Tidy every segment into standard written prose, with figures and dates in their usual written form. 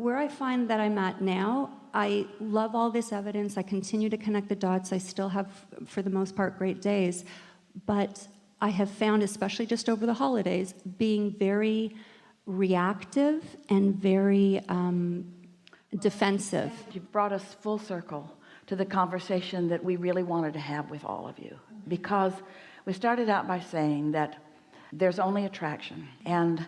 where I find that I'm at now, I love all this evidence. I continue to connect the dots. I still have, for the most part, great days. But I have found, especially just over the holidays, being very reactive and very defensive. You've brought us full circle to the conversation that we really wanted to have with all of you, because we started out by saying that there's only attraction, and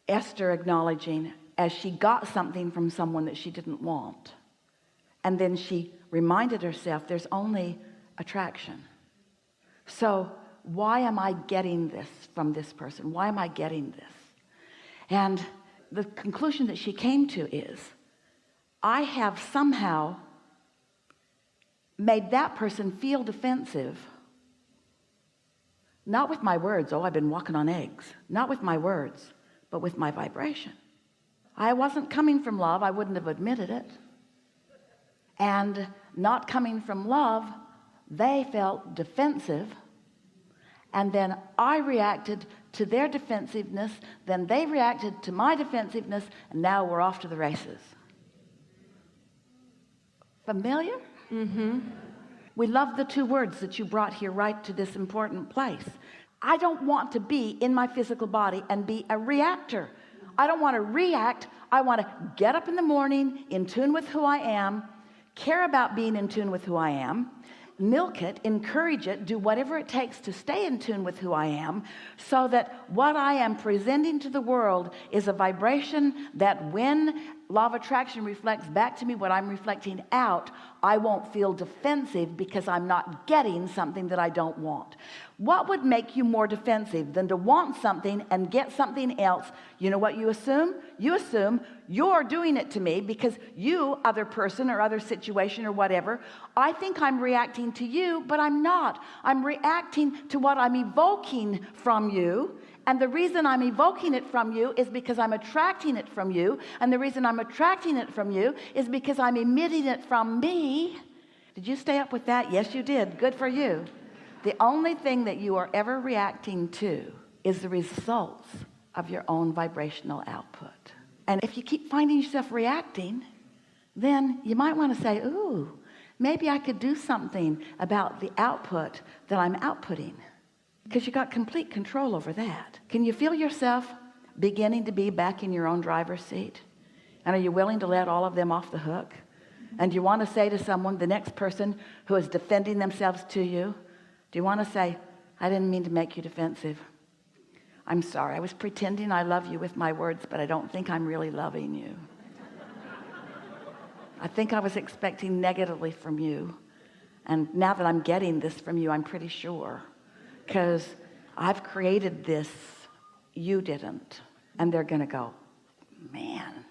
Esther acknowledging as she got something from someone that she didn't want, and then she reminded herself there's only attraction. So why am I getting this from this person? Why am I getting this? And the conclusion that she came to is, I have somehow made that person feel defensive, not with my words, oh, I've been walking on eggs, not with my words, but with my vibration. I wasn't coming from love. I wouldn't have admitted it. And not coming from love, they felt defensive, and then I reacted to their defensiveness, then they reacted to my defensiveness, and now we're off to the races. Familiar? Mm-hmm. We love the two words that you brought here right to this important place. I don't want to be in my physical body and be a reactor. I don't want to react. I want to get up in the morning in tune with who I am, care about being in tune with who I am, milk it, encourage it, do whatever it takes to stay in tune with who I am, so that what I am presenting to the world is a vibration that when law of attraction reflects back to me what I'm reflecting out, I won't feel defensive because I'm not getting something that I don't want. What would make you more defensive than to want something and get something else? You know what you assume? You assume you're doing it to me because you, other person or other situation or whatever, I think I'm reacting to you, but I'm not. I'm reacting to what I'm evoking from you. And the reason I'm evoking it from you is because I'm attracting it from you. And the reason I'm attracting it from you is because I'm emitting it from me. Did you stay up with that? Yes, you did. Good for you. The only thing that you are ever reacting to is the results of your own vibrational output. And if you keep finding yourself reacting, then you might want to say, ooh, maybe I could do something about the output that I'm outputting. Because you got complete control over that. Can you feel yourself beginning to be back in your own driver's seat? And are you willing to let all of them off the hook? And do you want to say to someone, the next person who is defending themselves to you, do you want to say, I didn't mean to make you defensive. I'm sorry. I was pretending I love you with my words, but I don't think I'm really loving you. I think I was expecting negatively from you. And now that I'm getting this from you, I'm pretty sure. Because I've created this, you didn't. And they're going to go, man,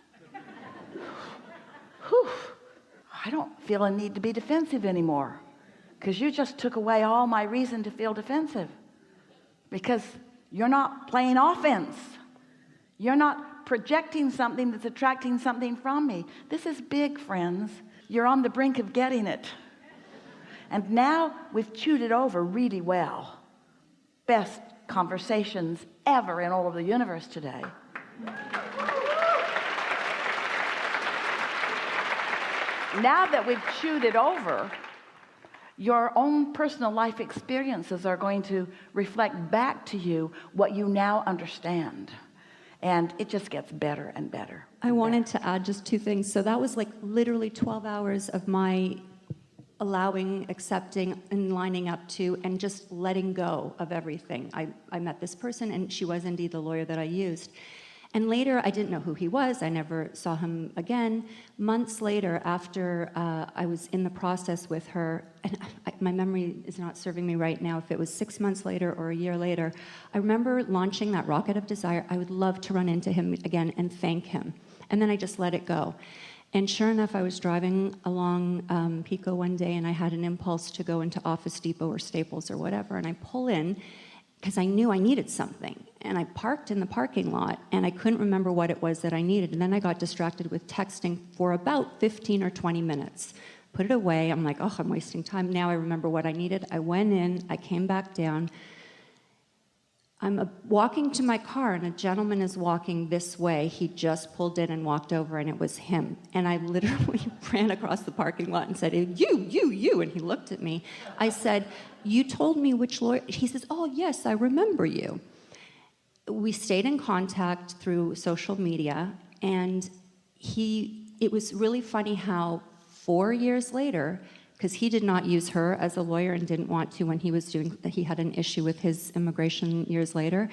whew, I don't feel a need to be defensive anymore. Because you just took away all my reason to feel defensive. Because you're not playing offense. You're not projecting something that's attracting something from me. This is big, friends. You're on the brink of getting it. And now we've chewed it over really well. Best conversations ever in all of the universe today. Now that we've chewed it over, your own personal life experiences are going to reflect back to you what you now understand. And it just gets better and better. I wanted to add just two things. So that was like literally 12 hours of my allowing, accepting, and lining up to, and just letting go of everything. I met this person, and she was indeed the lawyer that I used. And later, I didn't know who he was. I never saw him again. Months later, after I was in the process with her, and my memory is not serving me right now, if it was 6 months later or a year later, I remember launching that rocket of desire. I would love to run into him again and thank him. And then I just let it go. And sure enough, I was driving along Pico one day, and I had an impulse to go into Office Depot or Staples or whatever, and I pull in because I knew I needed something. And I parked in the parking lot, and I couldn't remember what it was that I needed. And then I got distracted with texting for about 15 or 20 minutes. Put it away. I'm like, oh, I'm wasting time. Now I remember what I needed. I went in. I came back down. walking to my car, and a gentleman is walking this way. He just pulled in and walked over, and it was him. And I literally ran across the parking lot and said, you. And he looked at me. I said, you told me which lawyer. He says, oh, yes, I remember you. We stayed in contact through social media, and it was really funny how 4 years later, because he did not use her as a lawyer and didn't want to when he had an issue with his immigration years later.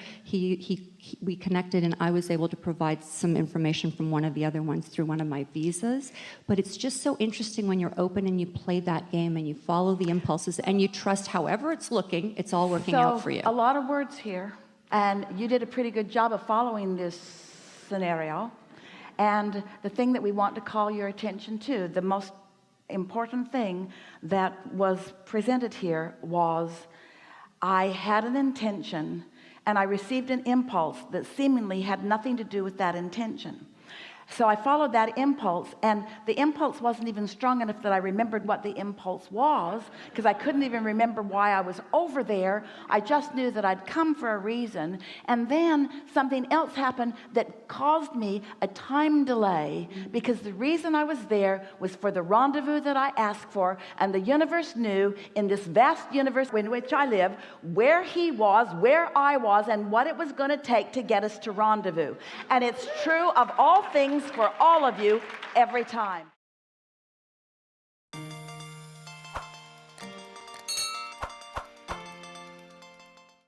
We connected, and I was able to provide some information from one of the other ones through one of my visas. But it's just so interesting when you're open and you play that game and you follow the impulses and you trust however it's looking, it's all working out for you. A lot of words here, and you did a pretty good job of following this scenario. And the thing that we want to call your attention to, the most important thing that was presented here was, I had an intention and I received an impulse that seemingly had nothing to do with that intention. So I followed that impulse, and the impulse wasn't even strong enough that I remembered what the impulse was, because I couldn't even remember why I was over there. I just knew that I'd come for a reason, and then something else happened that caused me a time delay, because the reason I was there was for the rendezvous that I asked for, and the universe knew, in this vast universe in which I live, where he was, where I was, and what it was going to take to get us to rendezvous. And it's true of all things for all of you every time.